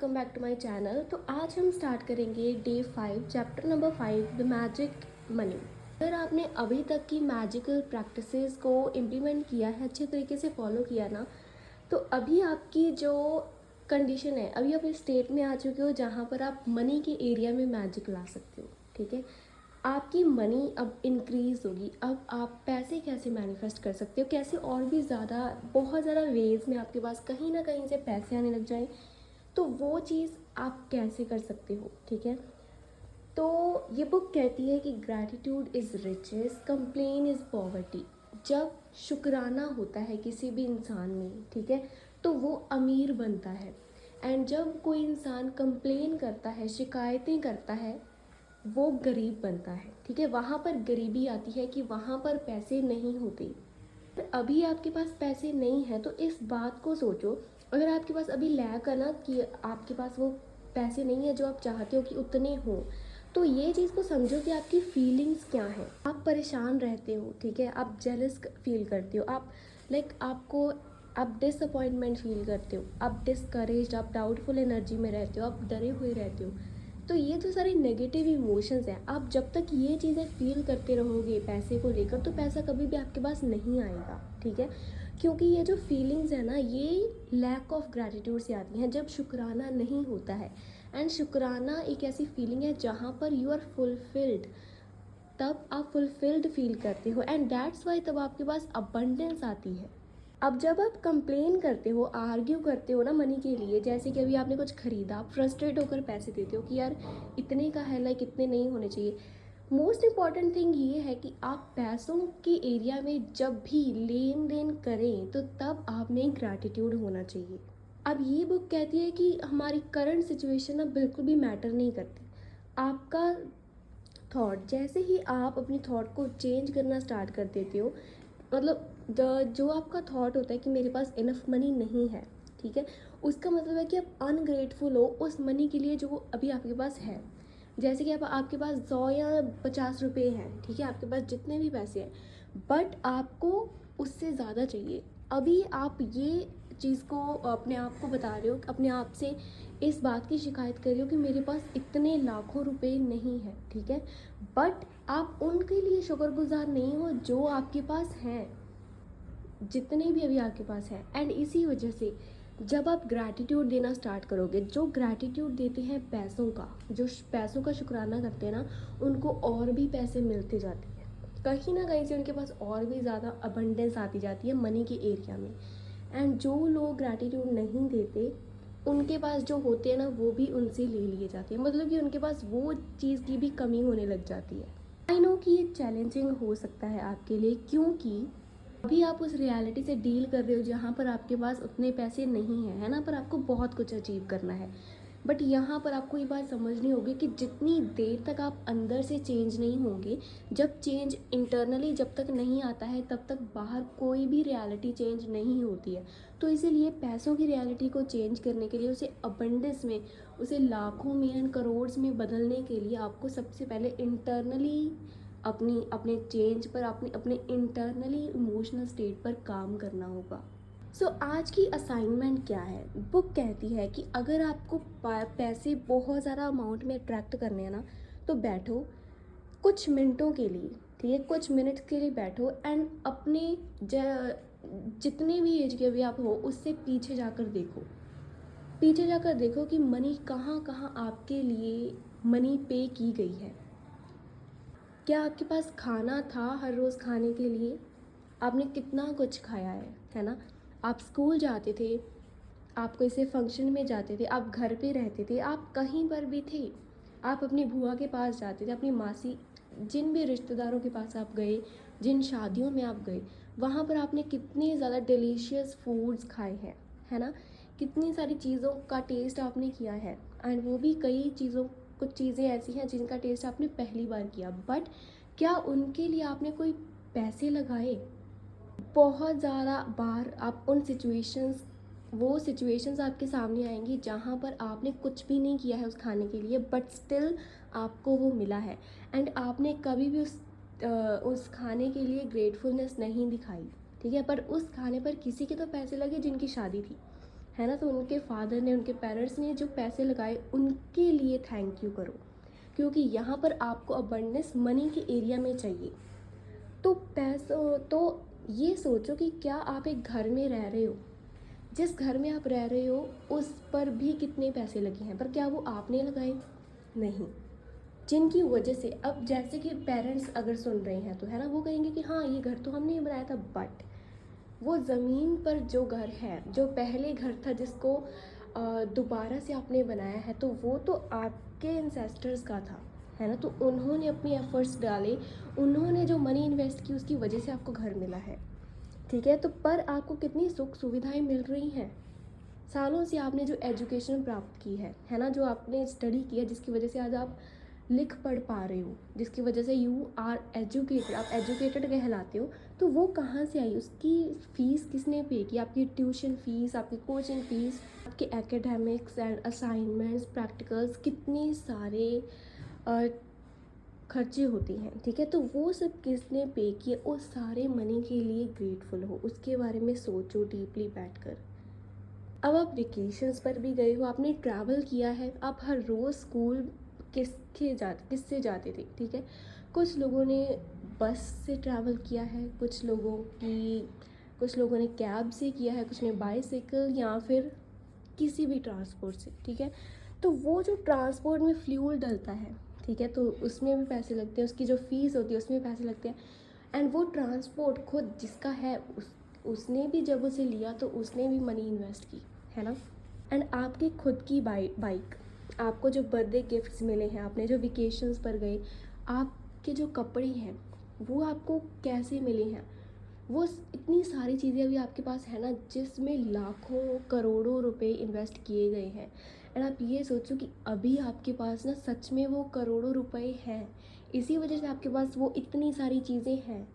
Welcome back to my channel. तो आज हम स्टार्ट करेंगे day 5 chapter number 5 the magic money. अगर आपने अभी तक की मैजिकल प्रैक्टिसेस को इम्प्लीमेंट किया है, अच्छे तरीके से फॉलो किया ना, तो अभी आपकी जो कंडीशन है, अभी आप इस स्टेट में आ चुके हो जहाँ पर आप मनी के एरिया में मैजिक ला सकते हो। ठीक है, आपकी मनी अब इंक्रीज होगी। अब आप पैसे कैसे मैनिफेस्ट कर सकते हो, कैसे और भी ज़्यादा बहुत ज़्यादा वेज में आपके पास कहीं ना कहीं से पैसे आने लग जाएं, तो वो चीज़ आप कैसे कर सकते हो। ठीक है, तो ये बुक कहती है कि gratitude is riches, complain is poverty. जब शुक्राना होता है किसी भी इंसान में, ठीक है, तो वो अमीर बनता है। एंड जब कोई इंसान कंप्लेन करता है, शिकायतें करता है, वो गरीब बनता है। ठीक है, वहाँ पर गरीबी आती है कि वहाँ पर पैसे नहीं होते। अभी आपके पास पैसे नहीं है तो इस बात को सोचो। अगर आपके पास अभी लैक है ना, कि आपके पास वो पैसे नहीं है जो आप चाहते हो कि उतने हो, तो ये चीज़ को समझो कि आपकी फीलिंग्स क्या हैं। आप परेशान रहते हो, ठीक है, आप जेलस फील करते हो, आप आपको आप डिसअपॉइंटमेंट फील करते हो, आप डिस्करेज्ड, आप डाउटफुल एनर्जी में रहते हो, आप डरे हुए रहते हो। तो ये जो सारे नेगेटिव इमोशंस हैं, आप जब तक ये चीज़ें फील करते रहोगे पैसे को लेकर, तो पैसा कभी भी आपके पास नहीं आएगा। ठीक है, क्योंकि ये जो फीलिंग्स है ना, ये लैक ऑफ ग्रैटिट्यूड से आती हैं, जब शुक्राना नहीं होता है। एंड शुक्राना एक ऐसी फीलिंग है जहाँ पर यू आर फुलफिल्ड, तब आप फुलफिल्ड फील करते हो, एंड दैट्स वाई तब आपके पास अबंडेंस आती है। अब जब आप कंप्लेन करते हो, आर्ग्यू करते हो ना मनी के लिए, जैसे कि अभी आपने कुछ खरीदा, आप फ्रस्ट्रेट होकर पैसे देते हो कि यार इतने का है, लाइक इतने नहीं होने चाहिए। मोस्ट इम्पॉर्टेंट थिंग ये है कि आप पैसों के एरिया में जब भी लेन देन करें, तो तब आप में ग्रैटिट्यूड होना चाहिए। अब ये बुक कहती है कि हमारी करंट सिचुएशन अब बिल्कुल भी मैटर नहीं करती। आपका थॉट, जैसे ही आप अपनी थॉट को चेंज करना स्टार्ट कर देते हो, मतलब जो आपका थॉट होता है कि मेरे पास इनफ मनी नहीं है, ठीक है, उसका मतलब है कि आप अनग्रेटफुल हो उस मनी के लिए जो अभी आपके पास है। जैसे कि आपके पास 100 या 50 रुपये हैं, ठीक है, आपके पास जितने भी पैसे हैं, बट आपको उससे ज़्यादा चाहिए। अभी आप ये चीज़ को अपने आप को बता रहे हो, अपने आप से इस बात की शिकायत कर रहे हो कि मेरे पास इतने लाखों रुपए नहीं है। ठीक है, बट आप उनके लिए शुक्रगुजार नहीं हो जो आपके पास हैं, जितने भी अभी आपके पास है। एंड इसी वजह से जब आप ग्रैटिट्यूड देना स्टार्ट करोगे, जो ग्रैटिट्यूड देते हैं पैसों का, जो पैसों का शुक्राना करते हैं ना, उनको और भी पैसे मिलते जाते हैं, कहीं ना कहीं से उनके पास और भी ज़्यादा अबंडेंस आती जाती है मनी के एरिया में। एंड जो लोग ग्रैटिट्यूड नहीं देते, उनके पास जो होते हैं ना, वो भी उनसे ले लिए जाते हैं, मतलब कि उनके पास वो चीज़ की भी कमी होने लग जाती है। आई नो कि ये चैलेंजिंग हो सकता है आपके लिए, क्योंकि अभी आप उस रियलिटी से डील कर रहे हो जहाँ पर आपके पास उतने पैसे नहीं हैं, है ना, पर आपको बहुत कुछ अचीव करना है। बट यहाँ पर आपको ये बात समझनी होगी कि जितनी देर तक आप अंदर से चेंज नहीं होंगे, जब चेंज इंटरनली जब तक नहीं आता है, तब तक बाहर कोई भी रियलिटी चेंज नहीं होती है। तो इसीलिए पैसों की रियलिटी को चेंज करने के लिए, उसे अबंडेंस में, उसे लाखों में एंड करोड़ में बदलने के लिए, आपको सबसे पहले इंटरनली अपनी अपने चेंज पर, अपने अपने इंटरनली इमोशनल स्टेट पर काम करना होगा। सो आज की असाइनमेंट क्या है? बुक कहती है कि अगर आपको पैसे बहुत ज़्यादा अमाउंट में अट्रैक्ट करने हैं ना, तो बैठो कुछ मिनटों के लिए, ठीक है, कुछ मिनट के लिए बैठो एंड अपने जितने भी एज के भी आप हो, उससे पीछे जाकर देखो, पीछे जाकर देखो कि मनी कहाँ कहाँ आपके लिए मनी पे की गई है। क्या आपके पास खाना था हर रोज़ खाने के लिए? आपने कितना कुछ खाया है ना? आप स्कूल जाते थे, आप किसी फंक्शन में जाते थे, आप घर पे रहते थे, आप कहीं पर भी थे, आप अपनी बुआ के पास जाते थे, अपनी मासी, जिन भी रिश्तेदारों के पास आप गए, जिन शादियों में आप गए, वहाँ पर आपने कितने ज़्यादा डिलीशियस फूड्स खाए हैं, है ना, कितनी सारी चीज़ों का टेस्ट आपने किया है। एंड वो भी कई चीज़ों, कुछ चीज़ें ऐसी हैं जिनका टेस्ट आपने पहली बार किया, बट क्या उनके लिए आपने कोई पैसे लगाए? बहुत ज़्यादा बार आप उन सिचुएशंस, वो सिचुएशंस आपके सामने आएंगी जहाँ पर आपने कुछ भी नहीं किया है उस खाने के लिए, बट स्टिल आपको वो मिला है। एंड आपने कभी भी उस खाने के लिए ग्रेटफुलनेस नहीं दिखाई, ठीक है, पर उस खाने पर किसी के तो पैसे लगे जिनकी शादी थी, है ना। तो उनके फादर ने, उनके पेरेंट्स ने जो पैसे लगाए उनके लिए थैंक यू करो, क्योंकि यहाँ पर आपको अबंडेंस मनी के एरिया में चाहिए। तो पैसों तो ये सोचो कि क्या आप एक घर में रह रहे हो, जिस घर में आप रह रहे हो उस पर भी कितने पैसे लगे हैं, पर क्या वो आपने लगाए? नहीं। जिनकी वजह से अब जैसे कि पेरेंट्स अगर सुन रहे हैं तो है ना, वो कहेंगे कि हाँ ये घर तो हमने ही बनाया था, बट वो ज़मीन पर जो घर है, जो पहले घर था जिसको दोबारा से आपने बनाया है, तो वो तो आपके एंसेस्टर्स का था, है ना। तो उन्होंने अपनी एफर्ट्स डाले, उन्होंने जो मनी इन्वेस्ट की उसकी वजह से आपको घर मिला है, ठीक है। तो पर आपको कितनी सुख सुविधाएं मिल रही हैं, सालों से आपने जो एजुकेशन प्राप्त की है ना, जो आपने स्टडी किया, जिसकी वजह से आज आप लिख पढ़ पा रहे हो, जिसकी वजह से यू आर एजुकेटेड, आप एजुकेटेड कहलाते हो, तो वो कहाँ से आई? उसकी फ़ीस किसने पे की? आपकी ट्यूशन फ़ीस, आपकी कोचिंग फ़ीस, आपके एकेडमिक्स एंड असाइनमेंट्स, प्रैक्टिकल्स, कितने सारे अ, खर्चे होते हैं, ठीक है। तो वो सब किसने पे किए? उस सारे मनी के लिए ग्रेटफुल हो, उसके बारे में सोचो डीपली बैठकर। अब आप वेकेशंस पर भी गए हो, आपने ट्रैवल किया है, आप हर रोज़ स्कूल किससे जाते थे, ठीक है। कुछ लोगों ने बस से ट्रैवल किया है, कुछ लोगों ने कैब से किया है, कुछ ने बाईसाइकिल या फिर किसी भी ट्रांसपोर्ट से, ठीक है। तो वो जो ट्रांसपोर्ट में फ्यूल डलता है, ठीक है, तो उसमें भी पैसे लगते हैं, उसकी जो फ़ीस होती है उसमें भी पैसे लगते हैं। एंड वो ट्रांसपोर्ट खुद जिसका है उसने भी जब उसे लिया तो उसने भी मनी इन्वेस्ट की, है ना। एंड आपकी खुद की बाइक, आपको जो बर्थडे गिफ्ट्स मिले हैं, आपने जो वेकेशंस पर गए, आपके जो कपड़े हैं वो आपको कैसे मिले हैं, वो इतनी सारी चीज़ें अभी आपके पास है ना, जिसमें लाखों करोड़ों रुपए इन्वेस्ट किए गए हैं। एंड आप ये सोचो कि अभी आपके पास ना सच में वो करोड़ों रुपए हैं, इसी वजह से आपके पास वो इतनी सारी चीज़ें हैं,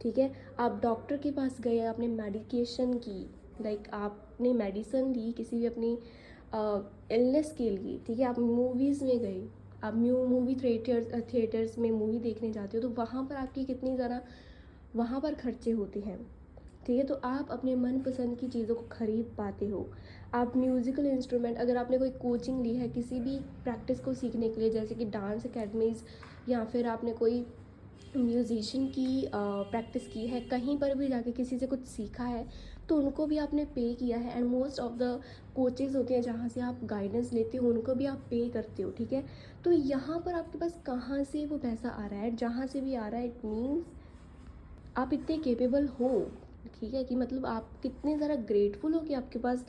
ठीक है। आप डॉक्टर के पास गए, आपने मेडिकेशन की, लाइक आपने मेडिसिन ली किसी भी अपनी इलनेस के लिए, ठीक है। आप मूवीज़ में गए, आप मूवी थिएटर्स में मूवी देखने जाते हो, तो वहाँ पर आपकी कितनी ज़्यादा वहाँ पर खर्चे होते हैं, ठीक है। तो आप अपने मनपसंद की चीज़ों को खरीद पाते हो। आप म्यूज़िकल इंस्ट्रूमेंट, अगर आपने कोई कोचिंग ली है किसी भी प्रैक्टिस को सीखने के लिए, जैसे कि डांस अकेडमीज़, या फिर आपने कोई म्यूज़िशियन की प्रैक्टिस की है, कहीं पर भी जाके किसी से कुछ सीखा है, तो उनको भी आपने पे किया है। And most of the coaches होते हैं जहाँ से आप गाइडेंस लेते हो, उनको भी आप पे करते हो, ठीक है। तो यहाँ पर आपके पास कहाँ से वो पैसा आ रहा है? जहाँ से भी आ रहा है, इट मीन्स आप इतने केपेबल हो, ठीक है, कि मतलब आप कितने ज़्यादा ग्रेटफुल हो कि आपके पास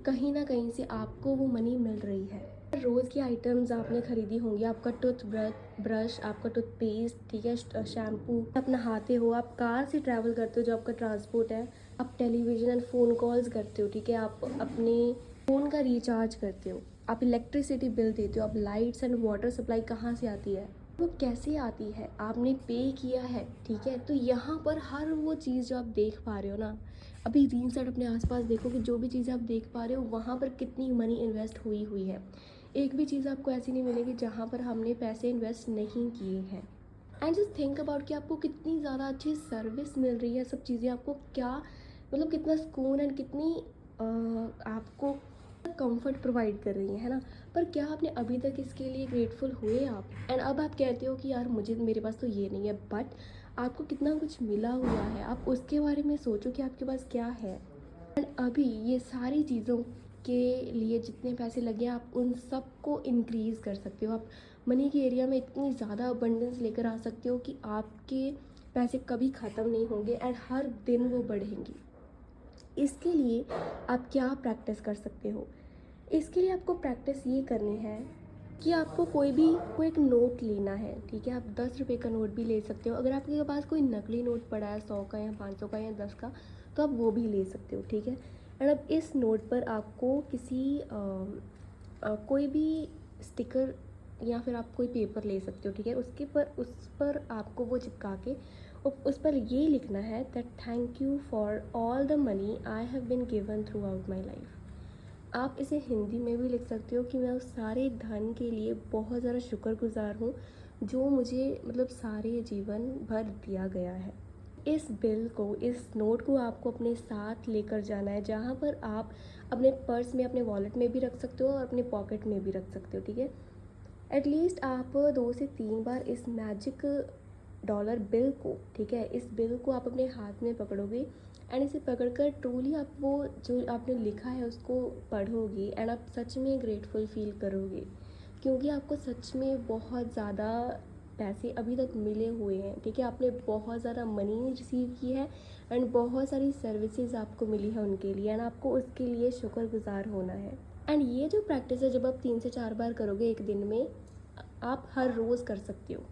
कहीं ना कहीं से आपको वो मनी मिल रही है। रोज़ की आइटम्स आपने खरीदी होंगी, आपका ब्रश, आपका टूथपेस्ट, ठीक है, शैम्पू, आप नहाते हो, आप कार से ट्रैवल करते हो जो आपका ट्रांसपोर्ट है, आप टेलीविज़न एंड फ़ोन कॉल्स करते हो, ठीक है, आप अपने फ़ोन का रिचार्ज करते हो, आप इलेक्ट्रिसिटी बिल देते हो, आप लाइट्स एंड वाटर सप्लाई कहाँ से आती है, वो कैसे आती है, आपने पे किया है, ठीक है। तो यहाँ पर हर वो चीज़ जो आप देख पा रहे हो ना, अभी रील साइड अपने आसपास देखो कि जो भी चीज़ें आप देख पा रहे हो वहाँ पर कितनी मनी इन्वेस्ट हुई हुई है। एक भी चीज़ आपको ऐसी नहीं मिलेगी जहाँ पर हमने पैसे इन्वेस्ट नहीं किए हैं। एंड जस्ट थिंक अबाउट कि आपको कितनी ज़्यादा अच्छी सर्विस मिल रही है, सब चीज़ें आपको क्या मतलब कितना सुकून एंड कितनी आपको कंफर्ट प्रोवाइड कर रही है ना। पर क्या आपने अभी तक इसके लिए ग्रेटफुल हुए आप? एंड अब आप कहते हो कि यार मेरे पास तो ये नहीं है, बट आपको कितना कुछ मिला हुआ है, आप उसके बारे में सोचो कि आपके पास क्या है। एंड अभी ये सारी चीज़ों के लिए जितने पैसे लगे हैं, आप उन सब को इंक्रीज़ कर सकते हो। आप मनी के एरिया में इतनी ज़्यादा अबंडेंस लेकर आ सकते हो कि आपके पैसे कभी ख़त्म नहीं होंगे एंड हर दिन वो बढ़ेंगी। इसके लिए आप क्या प्रैक्टिस कर सकते हो? इसके लिए आपको प्रैक्टिस ये करनी है कि आपको कोई एक नोट लेना है, ठीक है। आप 10 रुपये का नोट भी ले सकते हो, अगर आपके पास कोई नकली नोट पड़ा है 100 का या 500 का या 10 का, तो आप वो भी ले सकते हो, ठीक है। एंड अब इस नोट पर आपको कोई भी स्टिकर या फिर आप कोई पेपर ले सकते हो, ठीक है। उस पर आपको वो चिपका के उस पर ये लिखना है that thank you for all the money I have been given throughout my life. आप इसे हिंदी में भी लिख सकते हो कि मैं उस सारे धन के लिए बहुत ज़्यादा शुक्रगुजार हूँ जो मुझे मतलब सारे जीवन भर दिया गया है। इस बिल को, इस नोट को आपको अपने साथ लेकर जाना है, जहाँ पर आप अपने पर्स में, अपने वॉलेट में भी रख सकते हो और अपने पॉकेट में भी रख सकते हो, ठीक है। एटलीस्ट आप 2 से 3 बार इस मैजिक डॉलर बिल को, ठीक है, इस बिल को आप अपने हाथ में पकड़ोगे एंड इसे पकड़कर ट्रूली आप वो जो आपने लिखा है उसको पढ़ोगे एंड आप सच में ग्रेटफुल फील करोगे, क्योंकि आपको सच में बहुत ज़्यादा पैसे अभी तक मिले हुए हैं, ठीक है। आपने बहुत ज़्यादा मनी रिसीव की है एंड बहुत सारी सर्विसेज आपको मिली है उनके लिए, एंड आपको उसके लिए शुक्रगुजार होना है। एंड ये जो प्रैक्टिस है, जब आप 3 से 4 बार करोगे एक दिन में, आप हर रोज़ कर सकते हो,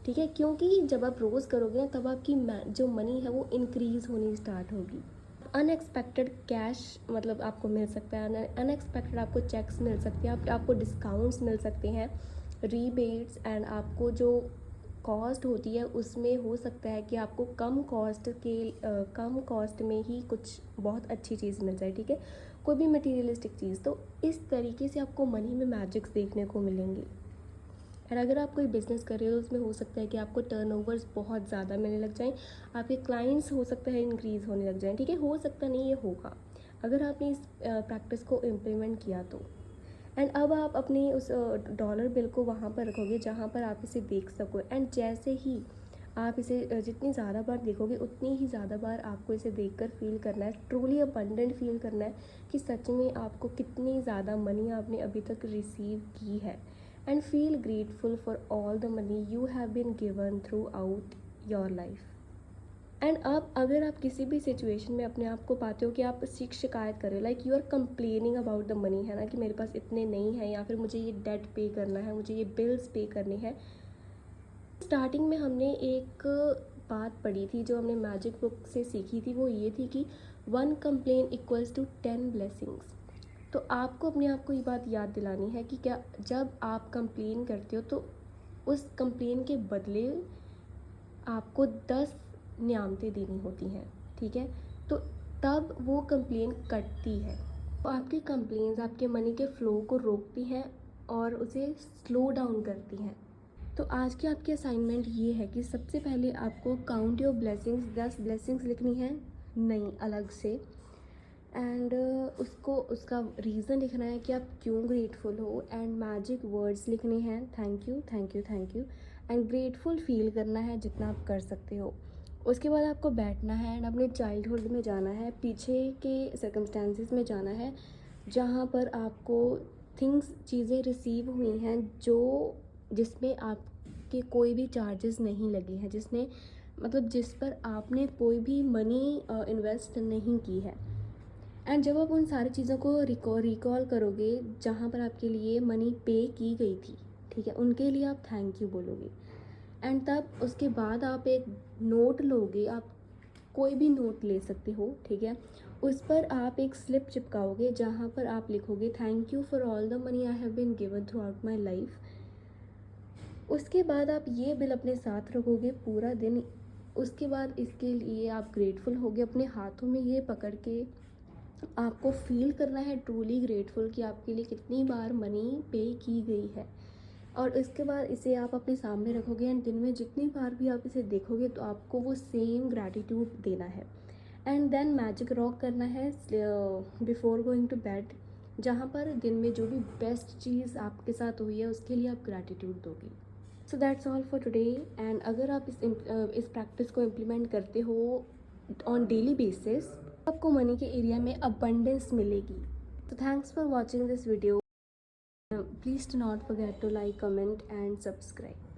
ठीक है, क्योंकि जब आप रोज़ करोगे ना, तब आपकी जो मनी है वो इंक्रीज़ होनी स्टार्ट होगी। अनएक्सपेक्टेड कैश मतलब आपको मिल सकता है, अनएक्सपेक्टेड आपको चेक्स मिल सकते हैं, आपको डिस्काउंट्स मिल सकते हैं, रीबेट्स, एंड आपको जो कॉस्ट होती है उसमें हो सकता है कि आपको कम कॉस्ट में ही कुछ बहुत अच्छी चीज़ मिल जाए, ठीक है, कोई भी मटेरियलिस्टिक चीज़। तो इस तरीके से आपको मनी में मैजिक्स देखने को मिलेंगे। और अगर आप कोई बिज़नेस कर रहे हो तो उसमें हो सकता है कि आपको टर्नओवर्स बहुत ज़्यादा मिलने लग जाएं, आपके क्लाइंट्स हो सकता है इंक्रीज़ होने लग जाएं, ठीक है, हो सकता नहीं, ये होगा अगर आपने इस प्रैक्टिस को इम्प्लीमेंट किया तो। एंड अब आप अपनी उस डॉलर बिल को वहाँ पर रखोगे जहाँ पर आप इसे देख सको, एंड जैसे ही आप इसे जितनी ज़्यादा बार देखोगे उतनी ही ज़्यादा बार आपको इसे देखकर फील करना है, ट्रूली अबंडेंट फील करना है कि सच में आपको कितनी ज़्यादा मनी आपने अभी तक रिसीव की है, and feel grateful for all the money you have been given throughout your life. And अब अगर आप किसी भी सिचुएशन में अपने आप को पाते हो कि आप शिकायत कर रहे हो, like you are complaining about the money, है ना, कि मेरे पास इतने नहीं हैं, या फिर मुझे ये डेट पे करना है, मुझे ये बिल्स पे करने हैं। स्टार्टिंग में हमने एक बात पढ़ी थी जो हमने मैजिक बुक से सीखी थी, वो ये थी कि 1 कंप्लेन इक्वल्स टू 10 ब्लेसिंग्स। तो आपको अपने आप को ये बात याद दिलानी है कि क्या जब आप कंप्लेन करते हो तो उस कंप्लेन के बदले आपको 10 नियामतें देनी होती हैं, ठीक है, तो तब वो कंप्लेन कटती है। तो आपकी कंप्लेन्स आपके मनी के फ़्लो को रोकती हैं और उसे स्लो डाउन करती हैं। तो आज की आपकी असाइनमेंट ये है कि सबसे पहले आपको काउंट योर ब्लेसिंग्स, 10 ब्लेसिंग्स लिखनी है नई अलग से, एंड उसको उसका रीज़न लिखना है कि आप क्यों ग्रेटफुल हो, एंड मैजिक वर्ड्स लिखने हैं, thank you thank you thank you, and grateful feel करना है जितना आप कर सकते हो। उसके बाद आपको बैठना है एंड अपने चाइल्डहुड में जाना है, पीछे के सर्कमस्टेंसेस में जाना है जहाँ पर आपको चीज़ें रिसीव हुई हैं जो जिसमें आपके कोई भी चार्जेस नहीं लगे हैं, जिसने मतलब जिस पर आपने कोई भी मनी इन्वेस्ट नहीं की है। एंड जब आप उन सारी चीज़ों को रिकॉल करोगे जहाँ पर आपके लिए मनी पे की गई थी, ठीक है, उनके लिए आप थैंक यू बोलोगे। एंड तब उसके बाद आप एक नोट लोगे, आप कोई भी नोट ले सकते हो, ठीक है, उस पर आप एक स्लिप चिपकाओगे जहाँ पर आप लिखोगे thank you for all the money I have been given throughout my life. उसके बाद आप ये बिल अपने साथ रखोगे पूरा दिन। उसके बाद इसके लिए आप ग्रेटफुल होगे, अपने हाथों में ये पकड़ के आपको फील करना है ट्रूली ग्रेटफुल कि आपके लिए कितनी बार मनी पे की गई है। और इसके बाद इसे आप अपने सामने रखोगे एंड दिन में जितनी बार भी आप इसे देखोगे तो आपको वो सेम ग्रैटिट्यूड देना है। एंड देन मैजिक रॉक करना है बिफोर गोइंग टू बेड, जहाँ पर दिन में जो भी बेस्ट चीज़ आपके साथ हुई है उसके लिए आप ग्रैटिट्यूड दोगे। So that's all for today. And अगर आप इस प्रैक्टिस को इम्प्लीमेंट करते हो ऑन डेली बेसिस, आपको मनी के एरिया में अबंडेंस मिलेगी। तो thanks for watching this video. Please do not forget to like, comment and subscribe.